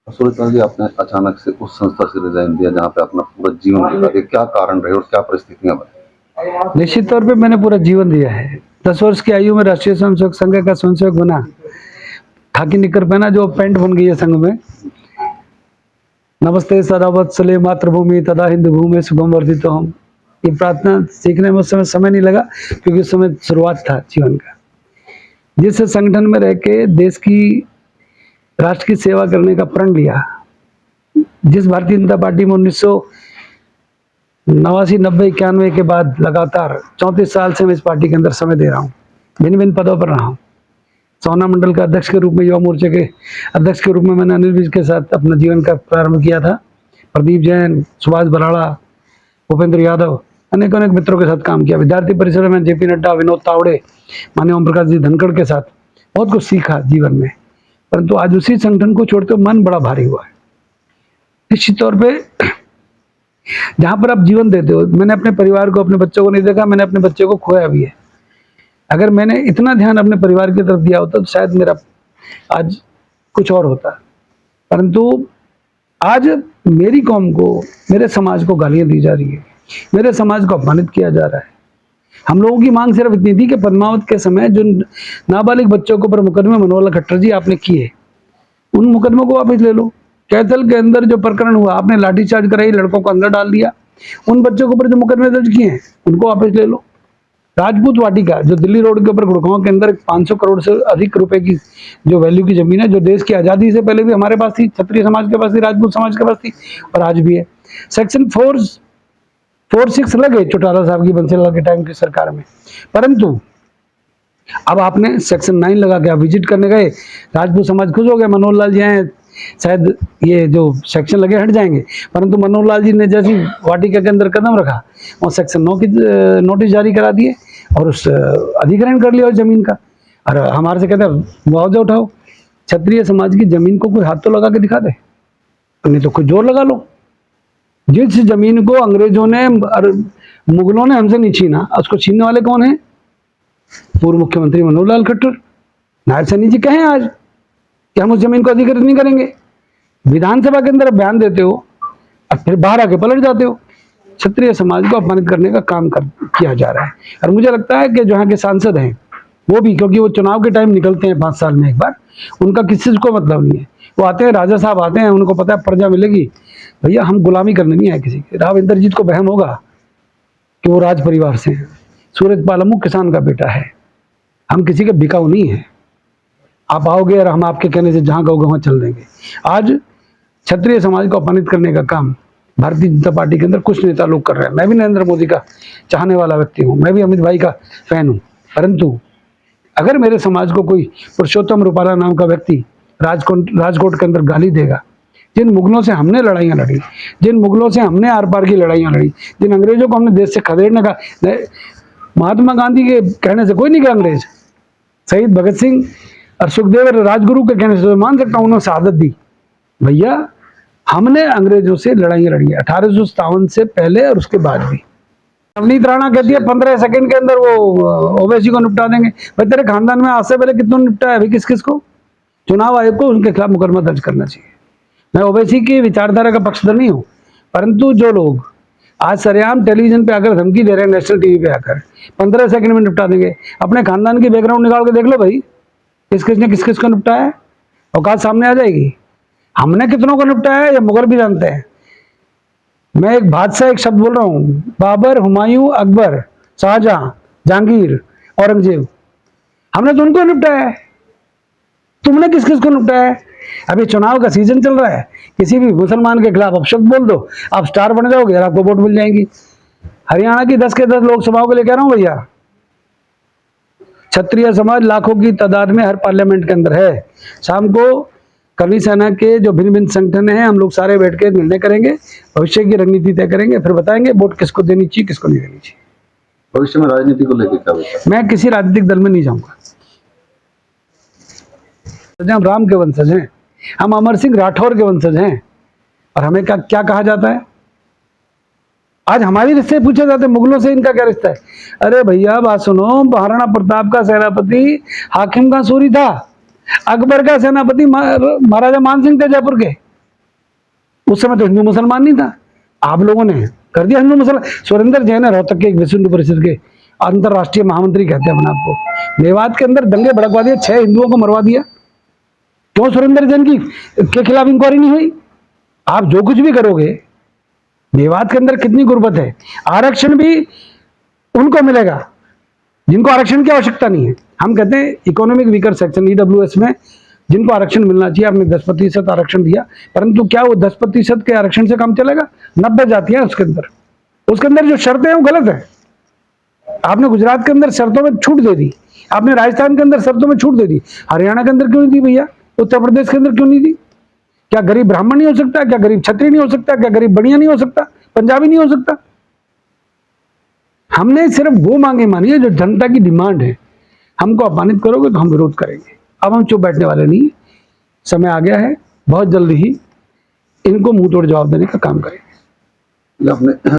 सुरेश जी, आपने अचानक से उस संस्था से रिजाइन दिया जहाँ पे अपना पूरा जीवन बिता दिया, क्या कारण रहे और क्या परिस्थितियां बनी? निश्चित तौर पे मैंने पूरा जीवन दिया है। 10 वर्ष की आयु में राष्ट्रीय स्वयंसेवक संघ का स्वयंसेवक बना, खाकी निकर पहना जो पेंट बन गई है संघ में। नमस्ते सदा वत्सले मातृभूमि तदा हिंदू भूमि शुभम वर्धितो हम, ये प्रार्थना सीखने में उस समय नहीं लगा, क्योंकि उस समय शुरुआत था जीवन का। जिस संगठन में रह के देश की, राष्ट्र की सेवा करने का प्रण लिया, जिस भारतीय जनता पार्टी में 1989, 90, 91 के बाद लगातार 34 साल से मैं इस पार्टी के अंदर समय दे रहा हूँ, भिन्न भिन्न पदों पर रहा हूँ। सोना मंडल का अध्यक्ष के रूप में, युवा मोर्चे के अध्यक्ष के रूप में मैंने अनिल विज के साथ अपना जीवन का प्रारंभ किया था। प्रदीप जैन, सुभाष बराड़ा, भूपेंद्र यादव, अनेक अनेक मित्रों के साथ काम किया। विद्यार्थी परिषद में जेपी नड्डा, विनोद तावड़े, माननीय ओम प्रकाश जी धनखड़ के साथ बहुत कुछ सीखा जीवन में। परंतु आज उसी संगठन को छोड़ते मन बड़ा भारी हुआ है। निश्चित तौर पे जहां पर आप जीवन देते हो, मैंने अपने परिवार को, अपने बच्चों को नहीं देखा, मैंने अपने बच्चे को खोया भी है। अगर मैंने इतना ध्यान अपने परिवार की तरफ दिया होता तो शायद मेरा आज कुछ और होता। परंतु आज मेरी कौम को, मेरे समाज को गालियां दी जा रही है, मेरे समाज को अपमानित किया जा रहा है। हम लोगों की मांग सिर्फ इतनी थी कि पद्मावत के समय जो नाबालिग बच्चों के ऊपर मुकदमे मनोहर लाल खट्टर जी आपने किए, उन मुकदमों को वापस ले लो। कैथल के अंदर जो प्रकरण हुआ, आपने लाठीचार्ज कराई, लड़कों को अंदर डाल दिया, उन बच्चों के ऊपर जो मुकदमे दर्ज किए हैं उनको वापस ले लो। राजपूत वाटिका जो दिल्ली रोड के ऊपर गुड़गांव के अंदर 500 करोड़ से अधिक रुपए की जो वैल्यू की जमीन है, जो देश की आज़ादी से पहले भी हमारे पास थी, क्षत्रिय समाज के पास थी, राजपूत समाज के पास थी और आज भी है। सेक्शन 446 लगे चौटाला साहब की, बंसीलाल के टाइम की सरकार में, परंतु अब आपने सेक्शन 9 लगा के आप विजिट करने गए, राजपूत समाज खुश हो गया, मनोहर लाल जी आए, शायद ये जो सेक्शन लगे हट जाएंगे। परंतु मनोहर लाल जी ने जैसी वाटिका के अंदर कदम रखा, और सेक्शन 9 की नोटिस जारी करा दिए और उस अधिग्रहण कर लिया उस जमीन का। और हमारे से कहते हैं मुआवजा उठाओ। क्षत्रिय समाज की जमीन को कोई हाथ तो लगा के दिखा दे, नहीं तो कोई जोर लगा लो। जिस जमीन को अंग्रेजों ने और मुगलों ने हमसे नहीं छीना, उसको छीनने वाले कौन है? पूर्व मुख्यमंत्री मनोहर लाल खट्टर। नायब सैनी जी कहें आज कि हम उस जमीन को अधिकृत नहीं करेंगे, विधानसभा के अंदर बयान देते हो और फिर बाहर आके पलट जाते हो। क्षत्रिय समाज को अपमानित करने का काम किया जा रहा है। और मुझे लगता है कि जो यहाँ के सांसद हैं वो भी, क्योंकि वो चुनाव के टाइम निकलते हैं 5 साल में एक बार, उनका किसी से कोई मतलब नहीं है। वो आते हैं, राजा साहब आते हैं, उनको पता है प्रजा मिलेगी। भैया हम गुलामी करने नहीं आए किसी की। राव इंद्रजीत को बहम होगा कि वो राज परिवार से हैं। सूरज पालमू किसान का बेटा है, हम किसी के बिकाऊ नहीं है। आप आओगे और हम आपके कहने से जहां कहोगे वहां चल देंगे। आज क्षत्रिय समाज को अपमानित करने का काम भारतीय जनता पार्टी के अंदर कुछ नेता लोग कर रहे हैं। मैं भी नरेंद्र मोदी का चाहने वाला व्यक्ति हूं, मैं भी अमित भाई का फैन हूं, परंतु अगर मेरे समाज को कोई पुरुषोत्तम रूपाला नाम का व्यक्ति राजकोट के अंदर गाली देगा, जिन मुगलों से हमने लड़ाइयाँ लड़ी, जिन मुगलों से हमने आर पार की लड़ाइयाँ लड़ी, जिन अंग्रेजों को हमने देश से खदेड़ने का, महात्मा गांधी के कहने से कोई नहीं गया अंग्रेज, शहीद भगत सिंह और सुखदेव और राजगुरु के कहने से मान सकता हूं उन्होंने शहादत दी। भैया हमने अंग्रेजों से लड़ाइयाँ लड़ी है 1857 से पहले और उसके बाद भी। नवनीत राणा कहती है 15 सेकंड के अंदर वो ओवैसी को निपटा देंगे। भाई तेरे खानदान में आज से पहले कितनों निपटा है? अभी किस किस को? चुनाव आयोग को उनके खिलाफ मुकदमा दर्ज करना चाहिए। मैं ओवैसी की विचारधारा का पक्षधर नहीं हूँ, परंतु जो लोग आज सरेआम टेलीविजन पे आकर धमकी दे रहे हैं, नेशनल टीवी पे आकर 15 सेकंड में निपटा देंगे, अपने खानदान की बैकग्राउंड निकाल के देख लो भाई, किस किस ने किस किस को निपटाया है, औकात सामने आ जाएगी। हमने कितनों को निपटाया है ये मुगल भी जानते हैं। मैं एक बादशाह एक शब्द बोल रहा हूँ, बाबर, हुमायूं, अकबर, शाहजहां, जहांगीर, औरंगजेब, हमने तो उनको निपटाया है। तुमने किस किस को निपटाया है? अभी चुनाव का सीजन चल रहा है, किसी भी मुसलमान के खिलाफ अपशब्द बोल दो, आप स्टार बन जाओगे और आपको वोट मिल जाएंगी। हरियाणा की 10 के 10 लोकसभाओं के लिए कह रहा हूं भैया, क्षत्रिय समाज लाखों की तादाद में हर पार्लियामेंट के अंदर है। शाम को कवि सेना के जो भिन्न भिन्न संगठन हैं, हम लोग सारे बैठ के निर्णय करेंगे, भविष्य की रणनीति तय करेंगे, फिर बताएंगे वोट किसको देनी चाहिए, किसको नहीं देनी चाहिए। भविष्य में राजनीति को लेकर क्या विचार? मैं किसी राजनीतिक दल में नहीं जाऊंगा। हम राम के वंशज हैं, हम अमर सिंह राठौर के वंशज हैं, और हमें क्या कहा जाता है? आज हमारी रिश्ते पूछे जाते हैं, मुगलों से इनका क्या रिश्ता है? अरे भैया बात सुनो, महाराणा प्रताप का सेनापति हाकिम का सूरी था, अकबर का सेनापति महाराजा मान सिंह थे जयपुर के। उस समय तो हिंदू मुसलमान नहीं था, आप लोगों ने कर दिया हिंदू मुसलमान। सुरेंद्र जैन है रोहतक के एक विश्व हिंदू परिषद के अंतरराष्ट्रीय महामंत्री कहते हैं अपने आपको। मेवात के अंदर दंगे भड़कवा दिए, 6 हिंदुओं को मरवा दिया। क्यों सुरेंद्र जैन के खिलाफ इंक्वायरी नहीं हुई? आप जो कुछ भी करोगे, मेवात के अंदर कितनी गुर्बत है। आरक्षण भी उनको मिलेगा जिनको आरक्षण की आवश्यकता नहीं है। हम कहते हैं इकोनॉमिक वीकर सेक्शन ईडब्ल्यूएस में जिनको आरक्षण मिलना चाहिए, आपने 10% आरक्षण दिया, परंतु क्या वो 10% के आरक्षण से काम चलेगा? 90 जातियां हैं उसके अंदर जो शर्तें हैं वो गलत है। आपने गुजरात के अंदर शर्तों में छूट दे दी, आपने राजस्थान के अंदर शर्तों में छूट दे दी, हरियाणा के अंदर क्यों नहीं दी भैया? उत्तर प्रदेश के अंदर क्यों नहीं दी? क्या गरीब ब्राह्मण नहीं हो सकता? क्या गरीब क्षत्रिय नहीं हो सकता? क्या गरीब बनिया नहीं हो सकता? पंजाबी नहीं हो सकता? हमने सिर्फ वो मांगे मानी है जो जनता की डिमांड है। हमको अपमानित करोगे तो हम विरोध करेंगे। अब हम चुप बैठने वाले नहीं, समय आ गया है, बहुत जल्दी ही इनको मुंह तोड़ जवाब देने का काम करेंगे। आपने